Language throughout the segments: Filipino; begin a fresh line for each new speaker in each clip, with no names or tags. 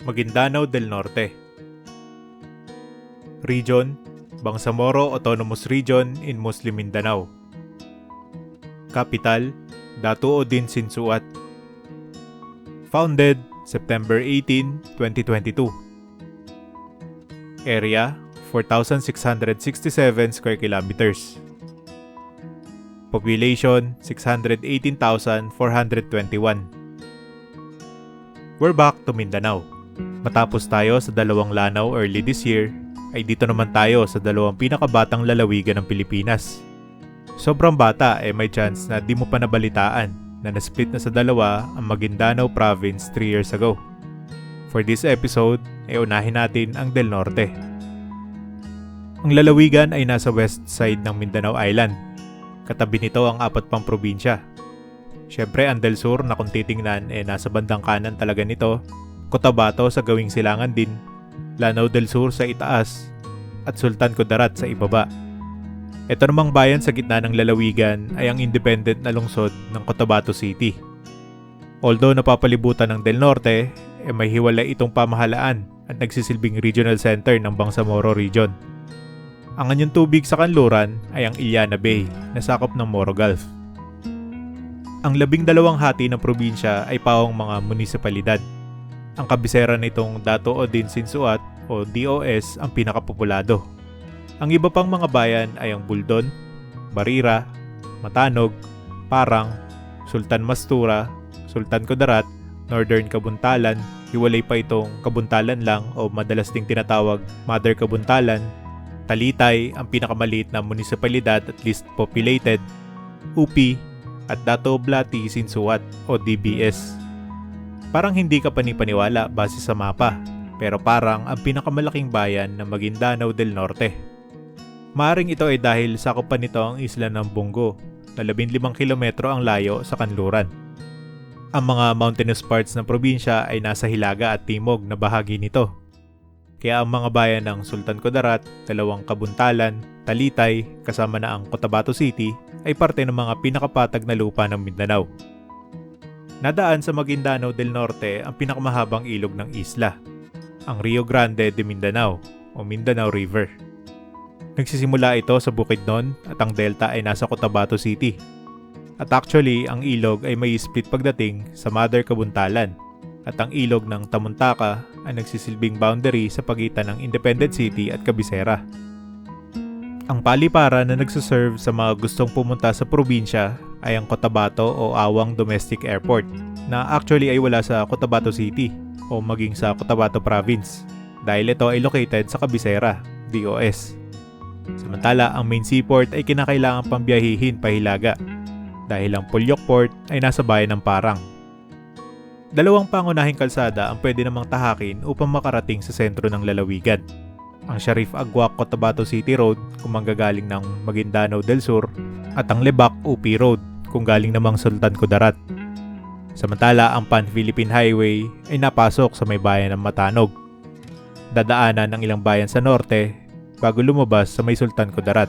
Maguindanao del Norte. Region: Bangsamoro Autonomous Region in Muslim Mindanao. Capital: Datuodin Sinsuat. Founded September 18, 2022. Area: 4,667 square kilometers. Population: 618,421. We're back to Mindanao. Matapos tayo sa dalawang lanaw early this year, ay dito naman tayo sa dalawang pinakabatang lalawigan ng Pilipinas. Sobrang bata may chance na di mo pa nabalitaan na nasplit na sa dalawa ang Maguindanao Province 3 years ago. For this episode, unahin natin ang Del Norte. Ang lalawigan ay nasa west side ng Mindanao Island. Katabi nito ang 4 pang probinsya. Siyempre ang Del Sur na kung titingnan nasa bandang kanan talaga nito, Cotabato sa gawing silangan din, Lanao del Sur sa itaas, at Sultan Kudarat sa ibaba. Ito namang bayan sa gitna ng lalawigan ay ang independent na lungsod ng Cotabato City. Although napapalibutan ng Del Norte, may hiwalay itong pamahalaan at nagsisilbing regional center ng Bangsamoro Region. Ang anyong tubig sa kanluran ay ang Iliana Bay na sakop ng Moro Gulf. Ang 12 hati ng probinsya ay pawang mga munisipalidad. Ang kabisera nitong Datuodin Sinsuat o DOS ang pinakapopulado. Ang iba pang mga bayan ay ang Buldon, Barira, Matanog, Parang, Sultan Mastura, Sultan Kudarat, Northern Kabuntalan, hiwalay pa itong Kabuntalan lang o madalas ding tinatawag Mother Kabuntalan, Talitay ang pinakamaliit na munisipalidad at least populated, Upi, at Dato Oblati Sinsuat o DBS. Parang hindi ka panipaniwala base sa mapa, pero parang ang pinakamalaking bayan ng Maguindanao del Norte. Maaring ito ay dahil sakop pa nito ang isla ng Bungo na 15 kilometro ang layo sa kanluran. Ang mga mountainous parts ng probinsya ay nasa hilaga at timog na bahagi nito. Kaya ang mga bayan ng Sultan Kudarat, dalawang Kabuntalan, Talitay, kasama na ang Cotabato City, ay parte ng mga pinakapatag na lupa ng Mindanao. Nadaan sa Maguindanao del Norte ang pinakamahabang ilog ng isla, ang Rio Grande de Mindanao o Mindanao River. Nagsisimula ito sa Bukidnon at ang delta ay nasa Cotabato City. At actually, ang ilog ay may split pagdating sa Mother Kabuntalan at ang ilog ng Tamuntaka ay nagsisilbing boundary sa pagitan ng Independent City at Cabecera. Ang paliparan na nagsaserve sa mga gustong pumunta sa probinsya ay ang Cotabato o Awang Domestic Airport na actually ay wala sa Cotabato City o maging sa Cotabato Province dahil ito ay located sa Cabecera, DOS. Samantala, ang main seaport ay kinakailangan pang biyahihin pahilaga dahil ang Pulyok Port ay nasa bayan ng Parang. Dalawang pangunahing kalsada ang pwede namang tahakin upang makarating sa sentro ng lalawigan. Ang Sharif Agua Cotabato City Road kung manggagaling ng Maguindanao del Sur at ang Lebac Upi Road kung galing namang Sultan Kudarat. Samantala, ang Pan-Philippine Highway ay napasok sa may bayan ng Matanog. Dadaanan ng ilang bayan sa norte bago lumabas sa may Sultan Kudarat,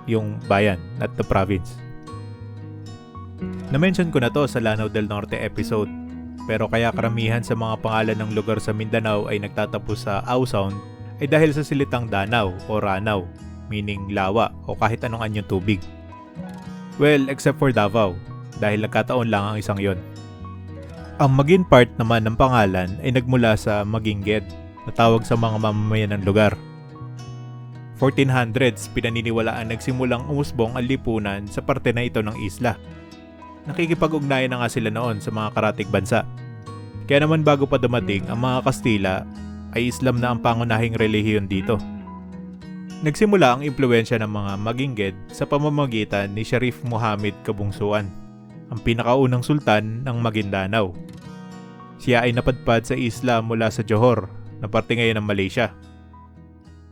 yung bayan at the province. Na-mention ko na to sa Lanao del Norte episode, pero kaya karamihan sa mga pangalan ng lugar sa Mindanao ay nagtatapos sa Au Sound ay dahil sa silitang Danau o Ranau, meaning lawa o kahit anong anyong tubig. Well, except for Davao, dahil nagkataon lang ang isang yon. Ang Magin part naman ng pangalan ay nagmula sa Maginged, na tawag sa mga mamamayan ng lugar. 1400s, pinaniniwalaang nagsimulang umusbong ang lipunan sa parte na ito ng isla. Nakikipag-ugnayan na nga sila noon sa mga karatig bansa. Kaya naman bago pa dumating ang mga Kastila, ay Islam na ang pangunahing relihiyon dito. Nagsimula ang impluwensya ng mga Maginged sa pamamagitan ni Sharif Muhammad Kabungsuan, ang pinakaunang sultan ng Maguindanao. Siya ay napadpad sa isla mula sa Johor, na parte ngayon ng Malaysia.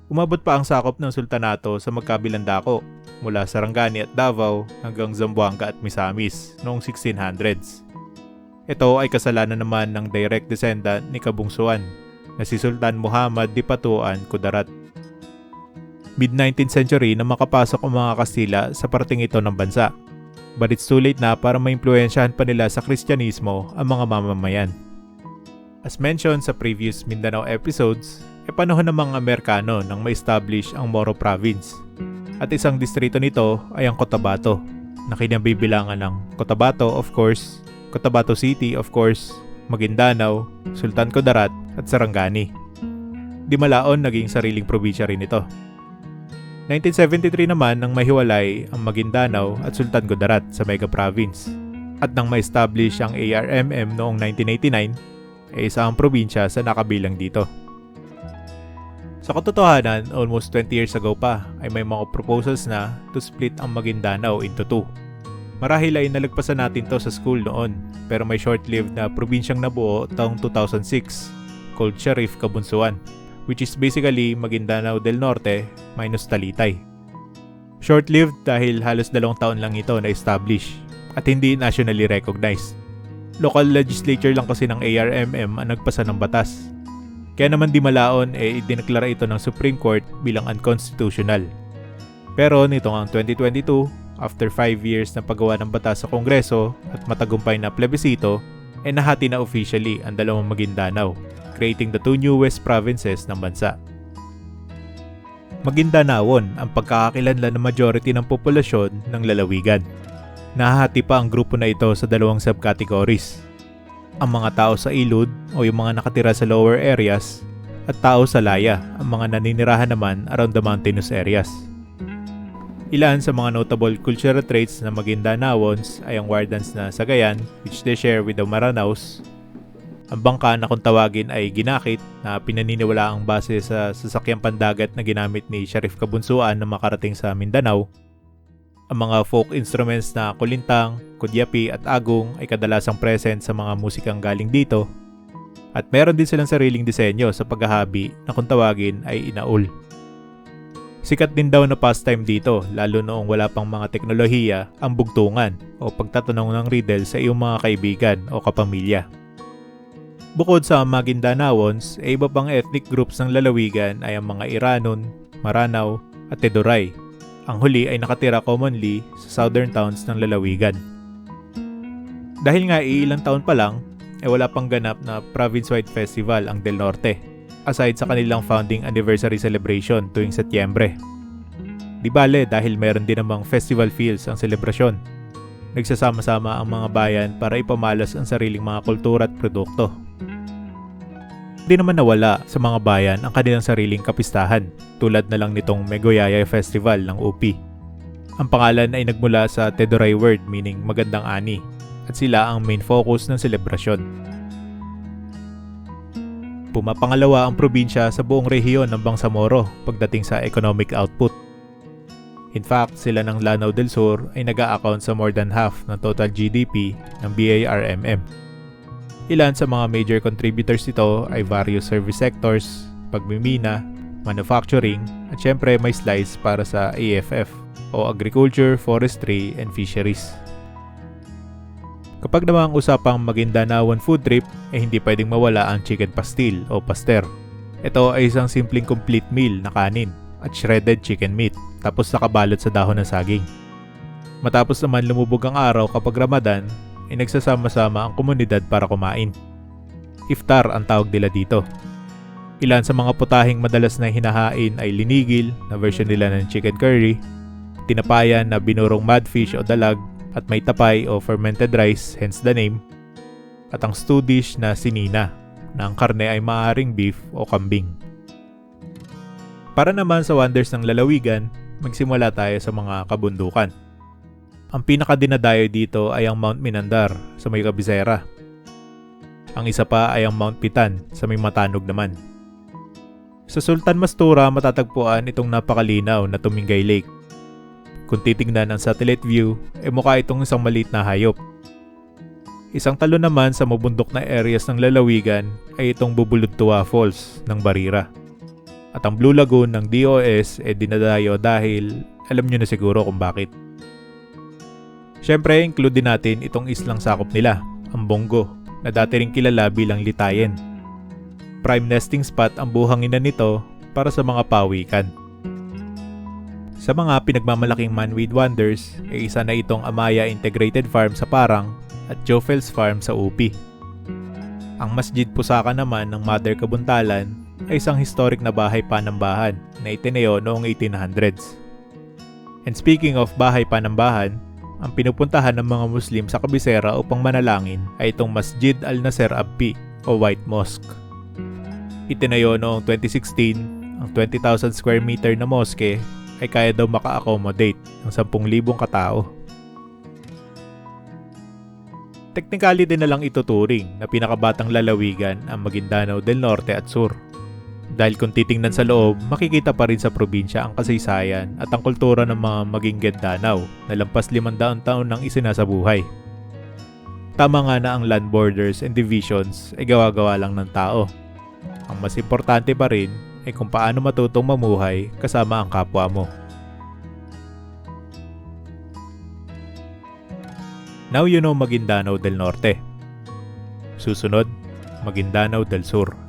Umabot pa ang sakop ng sultanato sa magkabilang dako, mula Sarangani at Davao hanggang Zamboanga at Misamis noong 1600s. Ito ay kasalanan naman ng direct descendant ni Kabungsuan, na si Sultan Muhammad Dipatuan Kudarat. Mid-19th century na makapasok ang mga Kastila sa parting ito ng bansa, but it's too late na para maimpluwensyahan pa nila sa Kristyanismo ang mga mamamayan. As mentioned sa previous Mindanao episodes, panahon ng mga Amerikano nang ma-establish ang Moro Province. At isang distrito nito ay ang Cotabato, na kinabibilangan ng Cotabato of course, Cotabato City of course, Maguindanao, Sultan Kudarat at Sarangani. Di malaon naging sariling probinsya rin ito. 1973 naman nang mahiwalay ang Maguindanao at Sultan Kudarat sa Mega Province. At nang ma-establish ang ARMM noong 1989, isa ang probinsya sa nakabilang dito. Sa katotohanan, almost 20 years ago pa ay may mga proposals na to split ang Maguindanao into two. Marahil ay nalagpasan natin to sa school noon, pero may short-lived na probinsyang nabuo taong 2006 called Sharif Kabunsuan, which is basically Maguindanao del Norte minus Talitay. Short-lived dahil halos 2 taon lang ito na-establish at hindi nationally recognized. Local legislature lang kasi ng ARMM ang nagpasa ng batas. Kaya naman di malaon idineklara ito ng Supreme Court bilang unconstitutional. Pero nitong ang 2022, after 5 years na paggawa ng batas sa Kongreso at matagumpay na plebisito, nahati na officially ang dalawang Maguindanao, creating the two newest provinces ng bansa. Maguindanaon ang pagkakakilanlan ng majority ng populasyon ng lalawigan. Nahahati pa ang grupo na ito sa dalawang subcategories. Ang mga tao sa ilod o yung mga nakatira sa lower areas at tao sa laya, ang mga naninirahan naman around the mountainous areas. Ilan sa mga notable cultural traits ng Maguindanaons ay ang wardens na sagayan which they share with the Maranaos. Ang bangka na kung tawagin ay ginakit na pinaniniwala ang base sa sasakyang pandagat na ginamit ni Sharif Kabunsuan na makarating sa Mindanao. Ang mga folk instruments na kulintang, kudyapi at agong ay kadalasang present sa mga musikang galing dito. At meron din silang sariling disenyo sa paghahabi na kung tawagin ay inaul. Sikat din daw na pastime dito lalo noong wala pang mga teknolohiya ang bugtungan o pagtatanong ng riddle sa iyong mga kaibigan o kapamilya. Bukod sa Maguindanaons, iba pang ethnic groups ng lalawigan ay ang mga Iranon, Maranao at Teduray. Ang huli ay nakatira commonly sa southern towns ng lalawigan. Dahil nga ilang taon pa lang, wala pang ganap na province-wide festival ang Del Norte, aside sa kanilang founding anniversary celebration tuwing Setyembre. Di bale dahil meron din namang festival feels ang selebrasyon. Nagsasama-sama ang mga bayan para ipamalas ang sariling mga kultura at produkto. Di naman nawala sa mga bayan ang kanilang sariling kapistahan, tulad na lang nitong Megoyaya Festival ng UP. Ang pangalan ay nagmula sa Teduray word meaning magandang ani, at sila ang main focus ng selebrasyon. Pumapangalawa ang probinsya sa buong rehiyon ng Bangsamoro pagdating sa economic output. In fact, sila ng Lanao del Sur ay nag-a-account sa more than half ng total GDP ng BARMM. Ilan sa mga major contributors nito ay various service sectors, pagmimina, manufacturing, at syempre may slice para sa AFF o Agriculture, Forestry, and Fisheries. Kapag namang usapang Maguindanaon food trip, hindi pwedeng mawala ang chicken pastil o paster. Ito ay isang simpleng complete meal na kanin at shredded chicken meat tapos nakabalot sa dahon ng saging. Matapos naman lumubog ang araw kapag Ramadan, ay nagsasama-sama ang komunidad para kumain. Iftar ang tawag nila dito. Ilan sa mga putahing madalas na hinahain ay linigil na version nila ng chicken curry, tinapayan na binurong mudfish o dalag at may tapay o fermented rice, hence the name, at ang stew dish na sinina na ang karne ay maaaring beef o kambing. Para naman sa wonders ng lalawigan, magsimula tayo sa mga kabundukan. Ang pinakadinadayo dito ay ang Mount Minandar sa may Cabecera. Ang isa pa ay ang Mount Pitan sa may Matanog naman. Sa Sultan Mastura matatagpuan itong napakalinaw na Tumingay Lake. Kung titingnan ang satellite view, mukha itong isang maliit na hayop. Isang talo naman sa mabundok na areas ng lalawigan ay itong Bubuludtua Falls ng Barira. At ang Blue Lagoon ng DOS dinadayo dahil alam nyo na siguro kung bakit. Siyempre, include din natin itong islang sakop nila, ang Bongo, na dati ring kilala bilang Litayen. Prime nesting spot ang buhangin nito para sa mga pawikan. Sa mga pinagmamalaking man-made wonders, isa na itong Amaya Integrated Farm sa Parang at Jofels Farm sa UP. Ang Masjid Pusaka naman ng Mother Kabuntalan ay isang historic na bahay panambahan na itinayo noong 1800s. And speaking of bahay panambahan, ang pinupuntahan ng mga Muslim sa kabisera upang manalangin ay itong Masjid Al-Nasser Abbi o White Mosque. Itinayo noong 2016, ang 20,000 square meter na mosque ay kaya daw maka-accommodate ng 10,000 katao. Technically din na lang ituturing na pinakabatang lalawigan ang Maguindanao del Norte at Sur. Dahil kung titingnan sa loob, makikita pa rin sa probinsya ang kasaysayan at ang kultura ng mga Maguindanao na lampas 500 taon nang isinasabuhay. Tama nga na ang land borders and divisions ay gawa-gawa lang ng tao. Ang mas importante pa rin ay kung paano matutong mamuhay kasama ang kapwa mo. Now you know Maguindanao del Norte. Susunod, Maguindanao del Sur.